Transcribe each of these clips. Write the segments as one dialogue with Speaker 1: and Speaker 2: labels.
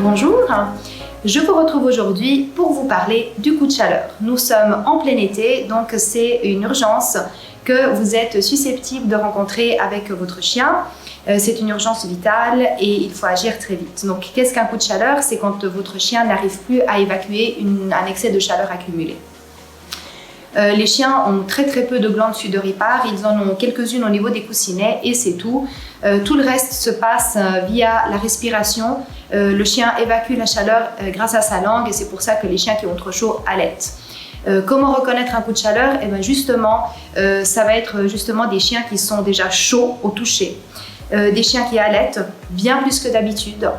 Speaker 1: Bonjour, je vous retrouve aujourd'hui pour vous parler du coup de chaleur. Nous sommes en plein été, donc c'est une urgence que vous êtes susceptible de rencontrer avec votre chien. C'est une urgence vitale et il faut agir très vite. Donc qu'est-ce qu'un coup de chaleur? C'est quand votre chien n'arrive plus à évacuer un excès de chaleur accumulé. Les chiens ont très peu de glandes sudoripares, ils en ont quelques-unes au niveau des coussinets et c'est tout. Tout le reste se passe via la respiration. Le chien évacue la chaleur grâce à sa langue et c'est pour ça que les chiens qui ont trop chaud halètent. Comment reconnaître un coup de chaleur? Eh bien justement, ça va être justement des chiens qui sont déjà chauds au toucher, des chiens qui halètent bien plus que d'habitude,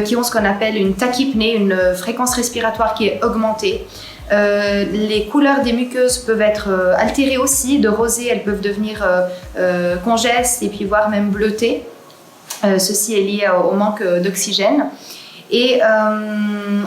Speaker 1: qui ont ce qu'on appelle une tachypnée, une fréquence respiratoire qui est augmentée. Les couleurs des muqueuses peuvent être altérées aussi, de rosée elles peuvent devenir congestes et puis voire même bleutées. Ceci est lié au manque d'oxygène. Et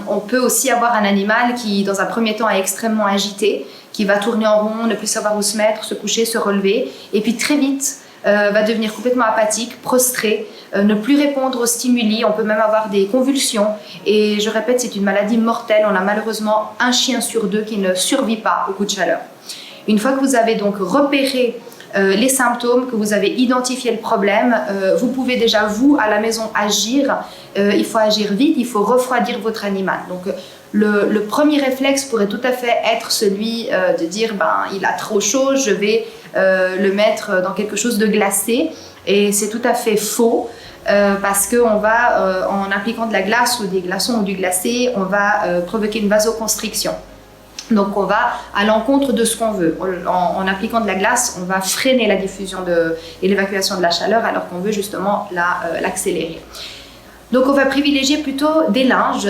Speaker 1: on peut aussi avoir un animal qui dans un premier temps est extrêmement agité, qui va tourner en rond, ne plus savoir où se mettre, se coucher, se relever et puis très vite va devenir complètement apathique, prostré, ne plus répondre aux stimuli, on peut même avoir des convulsions et je répète, c'est une maladie mortelle, on a malheureusement un chien sur deux qui ne survit pas au coup de chaleur. Une fois que vous avez donc repéré les symptômes, que vous avez identifié le problème, vous pouvez déjà vous à la maison agir, il faut agir vite, il faut refroidir votre animal. Donc le premier réflexe pourrait tout à fait être celui de dire il a trop chaud, je vais le mettre dans quelque chose de glacé et c'est tout à fait faux parce qu'on va en appliquant de la glace ou des glaçons ou du glacé, on va provoquer une vasoconstriction. Donc on va à l'encontre de ce qu'on veut. En appliquant de la glace, on va freiner la diffusion et l'évacuation de la chaleur alors qu'on veut justement l'accélérer. Donc on va privilégier plutôt des linges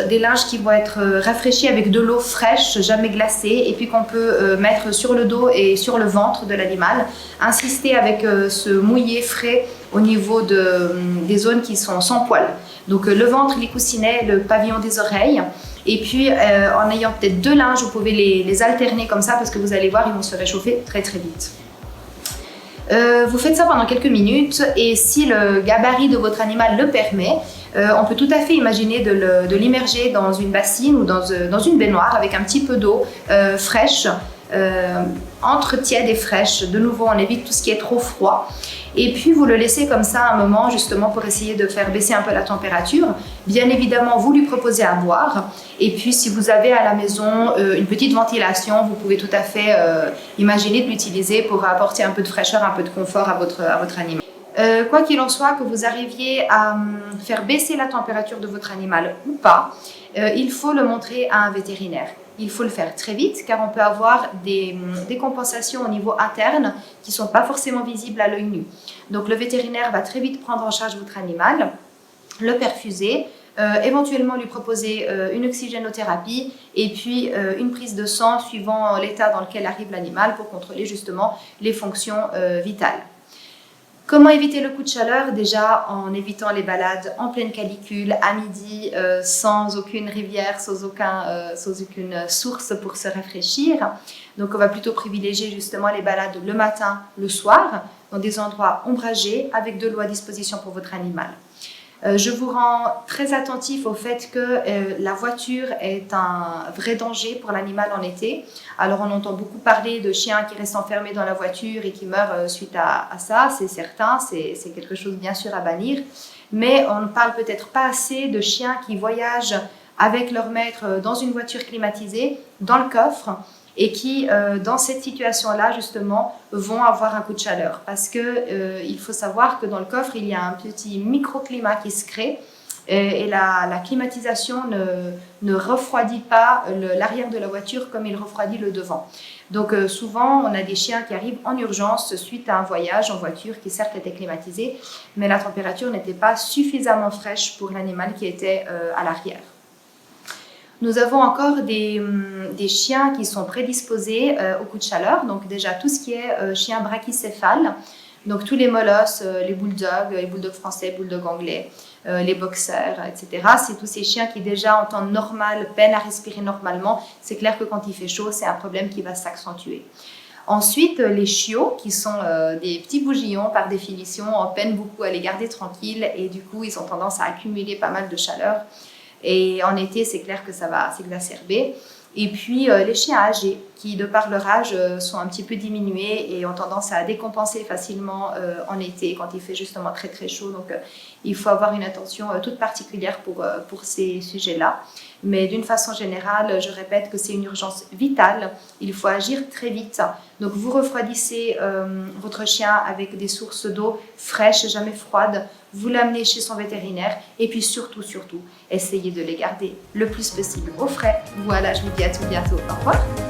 Speaker 1: qui vont être rafraîchis avec de l'eau fraîche, jamais glacée, et puis qu'on peut mettre sur le dos et sur le ventre de l'animal. Insister avec ce mouillé frais au niveau des zones qui sont sans poils. Donc le ventre, les coussinets, le pavillon des oreilles. Et puis en ayant peut-être deux linges, vous pouvez les alterner comme ça parce que vous allez voir, ils vont se réchauffer très vite. Vous faites ça pendant quelques minutes et si le gabarit de votre animal le permet, on peut tout à fait imaginer de l'immerger dans une bassine ou dans une baignoire avec un petit peu d'eau fraîche, entre tiède et fraîche. De nouveau, on évite tout ce qui est trop froid. Et puis vous le laissez comme ça un moment justement pour essayer de faire baisser un peu la température. Bien évidemment, vous lui proposez à boire. Et puis si vous avez à la maison une petite ventilation, vous pouvez tout à fait imaginer de l'utiliser pour apporter un peu de fraîcheur, un peu de confort à votre animal. Quoi qu'il en soit, que vous arriviez à faire baisser la température de votre animal ou pas, il faut le montrer à un vétérinaire. Il faut le faire très vite car on peut avoir des compensations au niveau interne qui ne sont pas forcément visibles à l'œil nu. Donc le vétérinaire va très vite prendre en charge votre animal, le perfuser, éventuellement lui proposer une oxygénothérapie et puis une prise de sang suivant l'état dans lequel arrive l'animal pour contrôler justement les fonctions vitales. Comment éviter le coup de chaleur? Déjà en évitant les balades en pleine canicule, à midi, sans aucune rivière, sans aucune source pour se rafraîchir. Donc on va plutôt privilégier justement les balades le matin, le soir, dans des endroits ombragés avec de l'eau à disposition pour votre animal. Je vous rends très attentif au fait que la voiture est un vrai danger pour l'animal en été. Alors on entend beaucoup parler de chiens qui restent enfermés dans la voiture et qui meurent suite à ça, c'est certain, c'est quelque chose bien sûr à bannir. Mais on ne parle peut-être pas assez de chiens qui voyagent avec leur maître dans une voiture climatisée, dans le coffre, et qui, dans cette situation-là, justement, vont avoir un coup de chaleur. Parce qu'il faut savoir que dans le coffre, il y a un petit microclimat qui se crée et la climatisation ne refroidit pas l'arrière de la voiture comme il refroidit le devant. Donc souvent, on a des chiens qui arrivent en urgence suite à un voyage en voiture qui certes était climatisé, mais la température n'était pas suffisamment fraîche pour l'animal qui était à l'arrière. Nous avons encore des chiens qui sont prédisposés au coup de chaleur, donc déjà tout ce qui est chien brachycéphale, donc tous les molosses, les bulldogs français, bulldogs anglais, les boxers, etc. C'est tous ces chiens qui déjà en temps normal peinent à respirer normalement. C'est clair que quand il fait chaud, c'est un problème qui va s'accentuer. Ensuite, les chiots, qui sont des petits bougillons par définition, on peine beaucoup à les garder tranquilles et du coup, ils ont tendance à accumuler pas mal de chaleur. Et en été, c'est clair que ça va s'exacerber. Et puis les chiens âgés qui, de par leur âge, sont un petit peu diminués et ont tendance à décompenser facilement en été quand il fait justement très très chaud. Donc il faut avoir une attention toute particulière pour ces sujets-là. Mais d'une façon générale, je répète que c'est une urgence vitale. Il faut agir très vite. Donc vous refroidissez votre chien avec des sources d'eau fraîches, jamais froides. Vous l'amenez chez son vétérinaire et puis surtout, essayez de les garder le plus possible au frais. Voilà, je vous dis à tout bientôt. Au revoir.